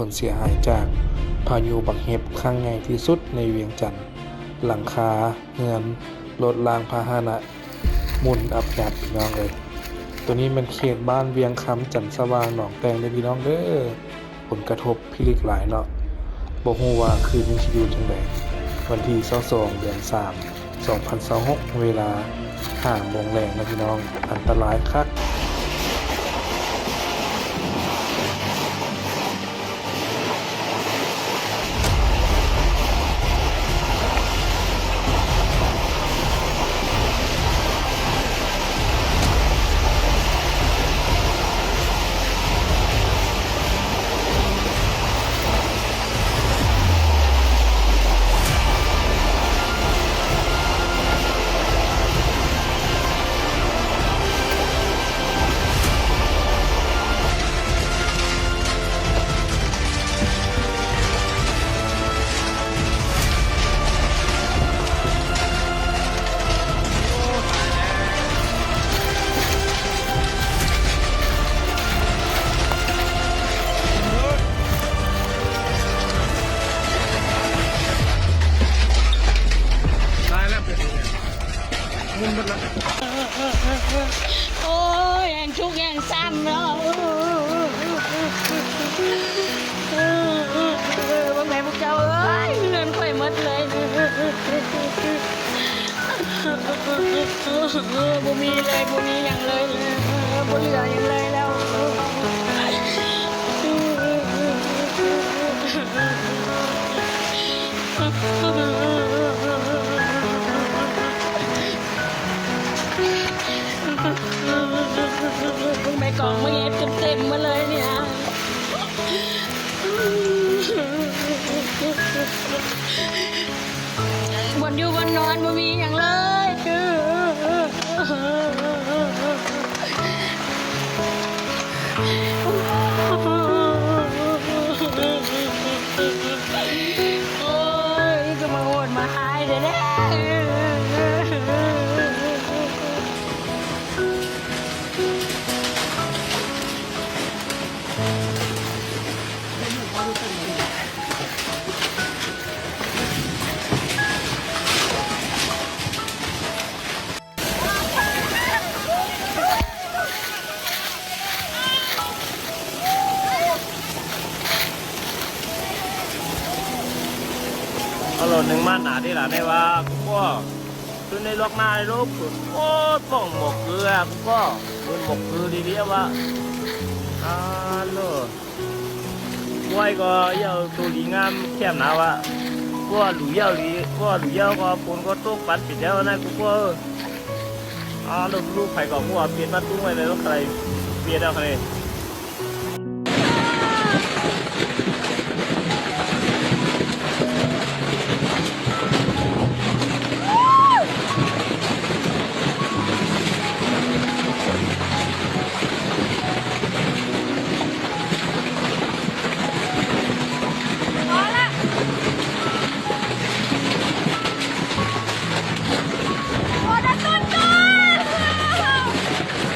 ผลเสียหายจากพายุบักเห็บครั้งใหญ่ที่สุดในเวียงจันทน์หลังคาเรือนรถรางพาหนะหมุนอับยับพี่น้องเลยตัวนี้มันเขตบ้านเวียงคำจันทร์สว่างหนองแตงเลยพี่น้องเด้อผลกระทบพิลึกหลายเนาะบ่ฮู้ว่าคืนนี้สิอยู่จังไดวันที่22เดือน3 2026เวลา5 โมงแลงนะพี่น้องอันตรายคักโอ้ยแองชุกแองซ้ำเนาะว่าแม่พวกเจ้าเอ้ยเงินค่อยหมดเลยบ่มีเลยบ่มีอย่างเลยบ่เหลืออย่างเลยแล้วแม่กองมาเย็บเต็มมาเลยเนี่ยวันอยู่วันนอนบ่มีอย่างเลยโอ้ยก็มาโหดมาหายเด้อเอาหล่นหนึ่งมาหนาที่หลานได้ว่าก็คือในล็อกหน้าในรูปโอ้ต้องหมกเกลือก็มันหมกเกลือดีๆว่าโลมวยก็เยาตัวดีงามแคบหนาวะก็หลุยเยาหลีก็หลุยเยาก็ปูนก็ตุ๊กปัดปิดแล้วนะกูก็ลูกไผ่ก็กูเปลี่ยนมาตุ้งไว้เลยต้องใครเปลี่ยนแล้วใคร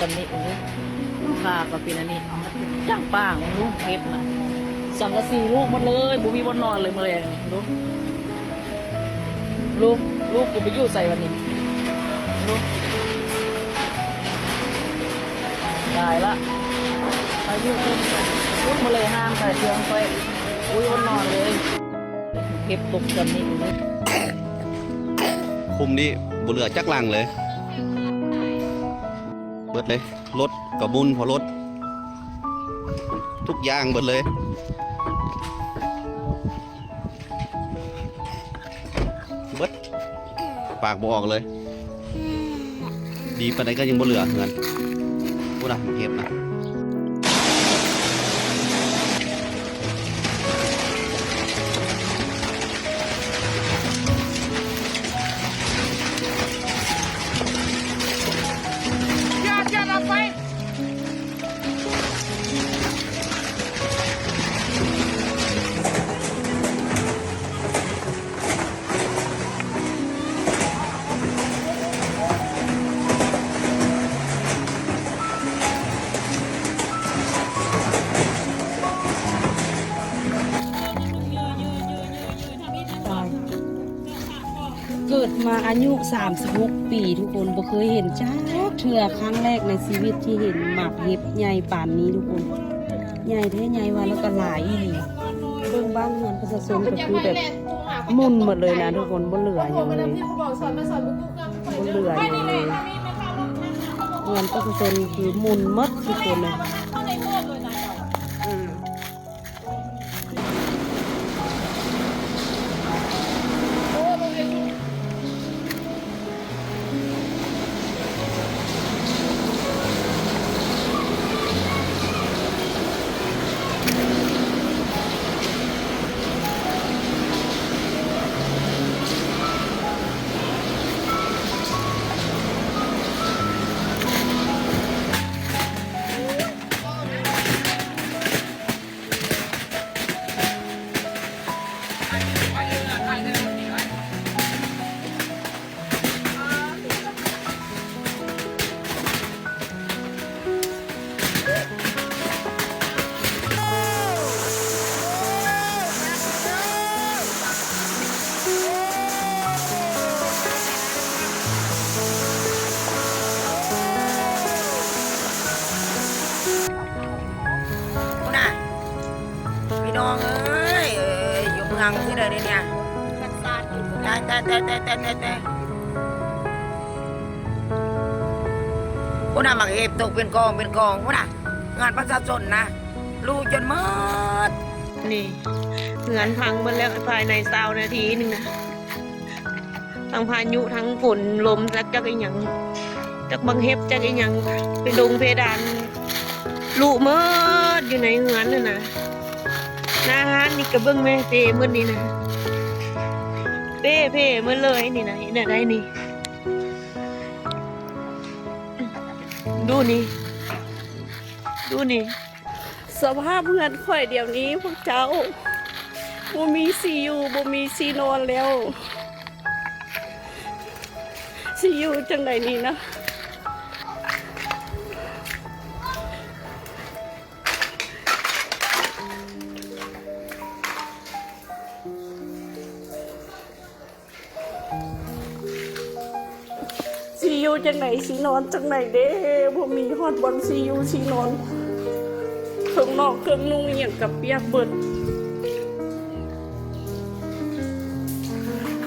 ตอนนี้โอ้ลูกค้าก็เป็นอันนี้ย่างป้างลูกเพชรนะสังกะสีลูกหมดเลยบุมีบนนอนเลยมาเลยลูกกูไปอยู่ใส่วันนี้ได้ละอายุลูกมาเลยห้ามใส่เชืองไปอุ้ยบนนอนเลยเก็บตกกันนี่ คุมนี่บุเหลือจักลังเลยเบิดเลยรถกับบุญพอรถทุกอย่างเบิดเลยเบิดปากบออกเลยดีปานใดก็ยังบ่เหลือเงินพูดนะเก็บนะ เกิดมาอายุ36ปีทุกคนบ่เคยเห็นจ้าเทื่อครั้งแรกในชีวิตที่เห็นหมากเห็บใหญ่ป่านนี้ทุกคนใหญ่แท้ใหญ่ว่าแล้วก็หลายอีหลีเบิ่งบ้านเรือนประชาชนก็คือแบบมุนหมดเลยนะทุกคนบ่เหลืออย่างเลยบ่เหลืออย่างเลยเรือนประชาชนคือมุนหมดทุกคนเลยพี่น้องเอ้ยอยู่เมืองที่ใดเนี่ยแต่พวกน่ะมักเห็บตกเป็นกองพวกน่ะงานประชาชนนะรู้จนหมด นี่เหือนพังมาแล้วภายใน20นาทีนึงนะทั้งพายุทั้งฝนลมจักอีหยังจักบังเห็บจักอีหยังเป็นดงเพดานลุเมิดอยู่ในเหือนน่ะนะหน้าร้านนี่ก็เบิ่งแม่เป้มื้อนี้นะเป้มื้อเลยนี่นะเห็นได้นี่ดูนี่สภาพเพื่อนข่อยเดี๋ยวนี้พวกเจ้าบ่มีซีอยู่บ่มีซีนอนแล้วซีอยู่จังไดนี่นะซีอยู่จังไหนซีนอนจังไหนเด้บ่มีฮอดบอนซีอยู่ซีนอนเครื่องนอกเครื่องนุ่งอหย่างกับเปียกเบิด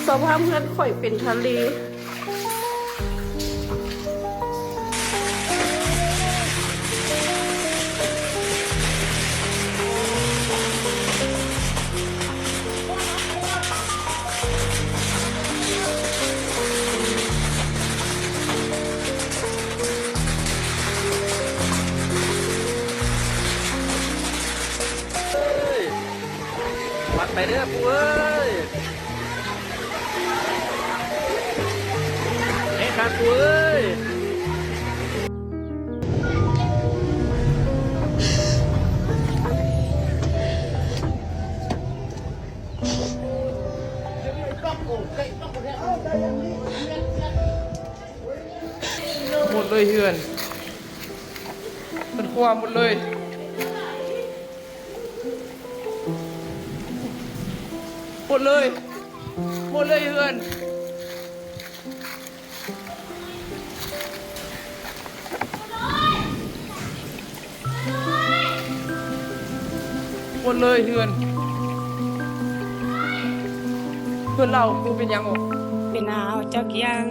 สภาพเพื่อนข่อยเป็นทะเลวัดไปเด้อปูเอ้ยเฮ้ยครับปูเอ้ยหมดเลยเฮือนมันความหมดเลยหมดเลยเฮือนหมดเลยเฮือนเพื่อนเราดูเป็นยังออก เป็นหาวจักอยาง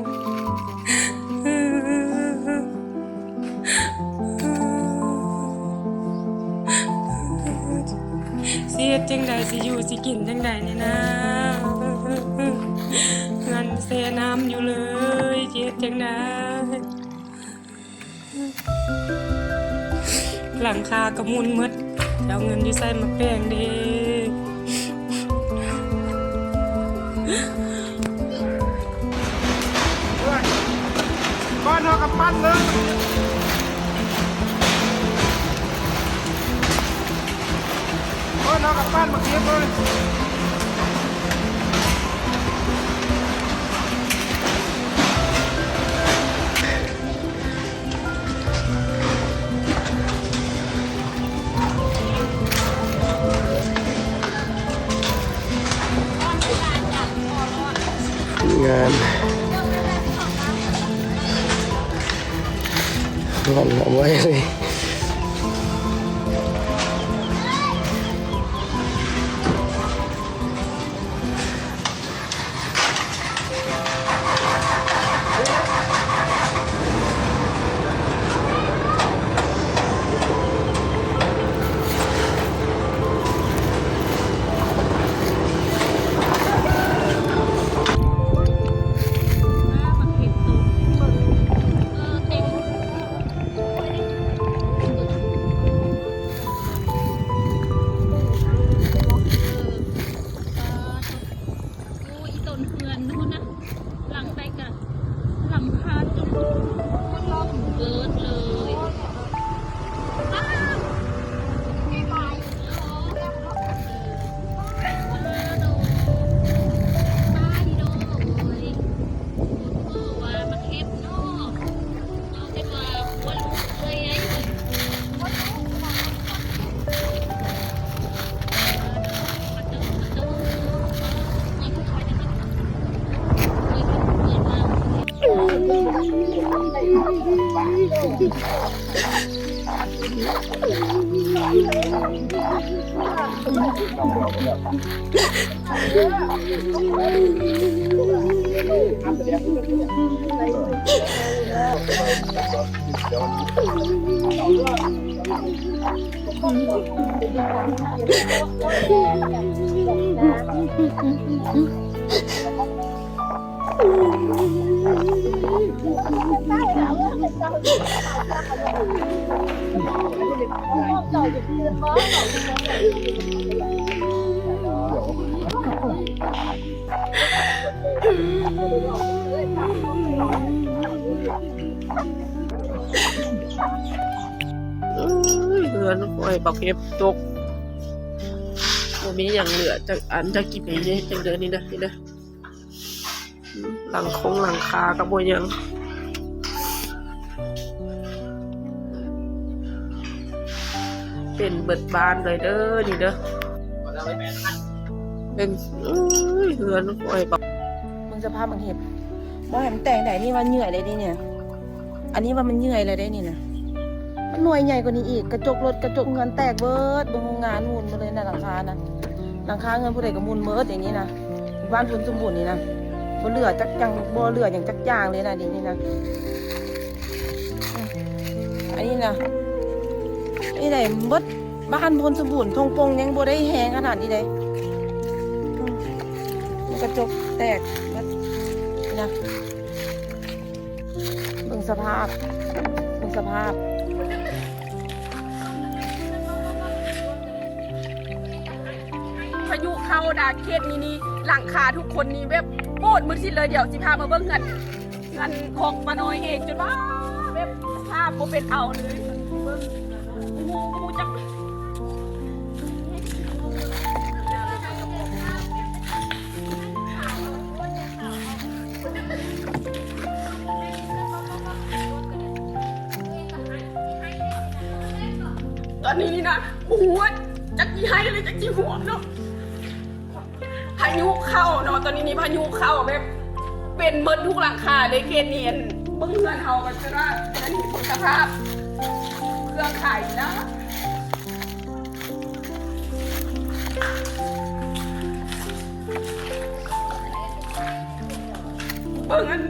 สิเฮ็ดจังใดสิอยู่สิกินจังใดนี่นะเงินเสน้ำอยู่เลยสิเฮ็ดจังใดหลังคากระมุนหมดเอาเงินอยู่ใส่มาแป้งเด้ ก้อนเท่ากับปั้นเลยก้อนเท่ากับปั้นมาเก็บเลย งานวันเอาไว้เลยเงินปล่อยปักเก็บตกบ่มีอย่างเหลือจากอันจะกินอย่างนี้จังเดือนนี้นะนี่นะหลังคากับบ่ยังเป็นเบิดบานเลยเด้อนี่เด้อเป็นเฮือนปล่อยปักมึงสภาพมึงเห็บบ่เห็นแต่งไหนนี่มันเหนื่อยเลยดิเนี่ยอันนี้ว่ามันเหนื่อยเลยได้นี่นะมันหน่วยใหญ่กว่านี้อีกกระจกรถกระจกเงินแตกเบิดบนโรงงานมุนมาเลยนะหลังคานะหลังคาเงินผู้ใดก็มุนเบิดอย่างนี้นะบ้านทุนสมบูรณ์นี่นะบ่เหลือจักจังบ่เหลืออย่างจักย่างเลยนะดินี่นะอันนี้นะนี่ไหนเบิดบ้านพลสมบูรณ์ทงปงยังบ่ได้แห้งขนาดนี้เลยกระจกแตกเบิดนี่นะเบิ่งสภาพพายุเข้าดาเขตนี่หลังคาทุกคนนี่แบบโปดมืดสิ้นเลยเดี๋ยวสิพามาเบิ่งเงินของปาน้อยเองจนว่าแบบภาพบ่เป็นเอาเลยเบิ่งงูจักตอนนี้นี่นะหัวจักกี่ให้เลยจักกี่หัวเนาะพายุเข้าเนาะตอนนี้นี่พายุเข้าแบบเป็นเบิดทุกหลังคาเลยเขตเนียนเบิ่งเพื่อนเฮากันจะว่าอันนี้ผลสภาพเครื่องขายนะเบิ่งอัน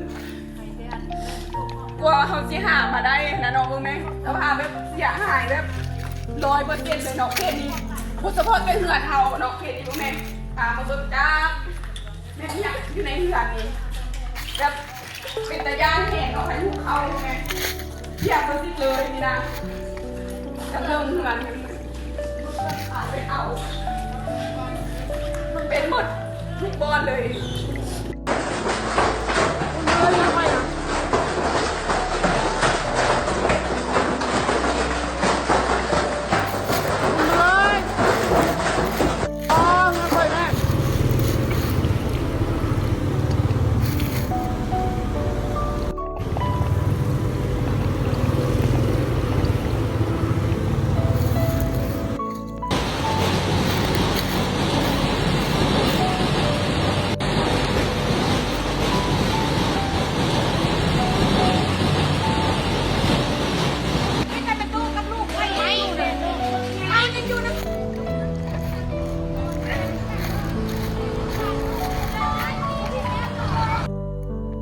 กว่าเขาสิหามาได้นะน้องเบิ่งไหมสภาพแบบเสียหายแบบ100%เลยเนาะเขตนี้พุทธพจน์เป็นเหือนเฮาเนาะเขตนี้บ่แม่นมาเบิ่งจ้าแม่เนี่ยอยู่ในเหือนนี้แบบเป็นตะย่านแห้งเนาะให้ลูกเข้าใช่ไหมอยากมาสิเลยนี่นะจะเริ่มเหือนไปเอามันเป็นหมดทุกบอนเลย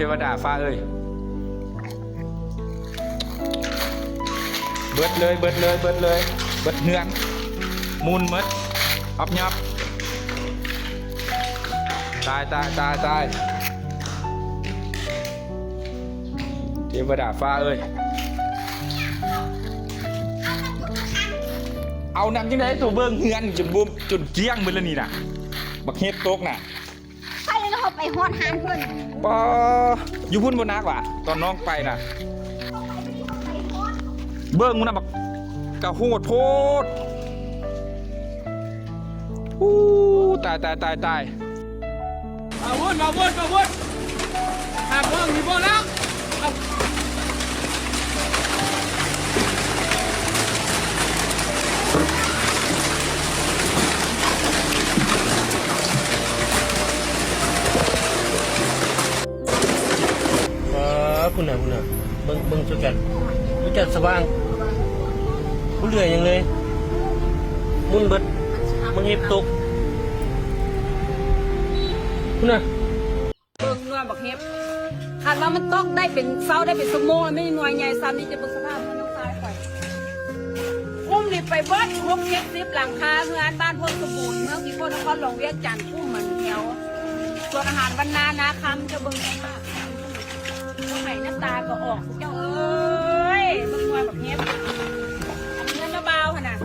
ทวดาฟ้าเอ้ยเบิดเลยเบิดเฮือนมูลมดอับยับตายเทวดาฟ้าเอ้ยเอานำจังไดตัวเบิ่งเฮือนจนบุมจนเกี้ยงเบิดแล้วนี่น่ะบักเฮ็ดตกน่ะ ใครแล้วเขาไปฮอดหานเพิ่น ปออยู่พุ่นบนนักว่ะตอนน้องไปน่ะเบิ่งมึงน่ะบักกะโหดโพดอู้ตายมาวนหาเบิ่งมีบ่แล้ว คุณน่ะเบิ่งช่วยกันสว่างผู้เหลือยังเลยมุนเบิดมึงเห็บตกคุณน่ะ เบิ่งหน่วยบักเฮ็บคาดว่ามันตกได้เป็นเช้าได้เป็นชั่วโมงแล้วไม่หน่วยใหญ่ซ้ำนี่จะเบิ่งสภาพมันต้องตายไปอุ้มนี่ไปเบิด60-70หลังคาเฮือนบ้านพลสมบูรณ์เมืองที่พลนครหลวงเวียงจันทน์อุ้มมันแถวส่วนอาหารวันนาคำจะเบิ่งสภาพไข่น้ำตาก็ออกเจ้าเอ้ยเบิ่งหน่วยบักเฮ็บเงินมาเบาขนาด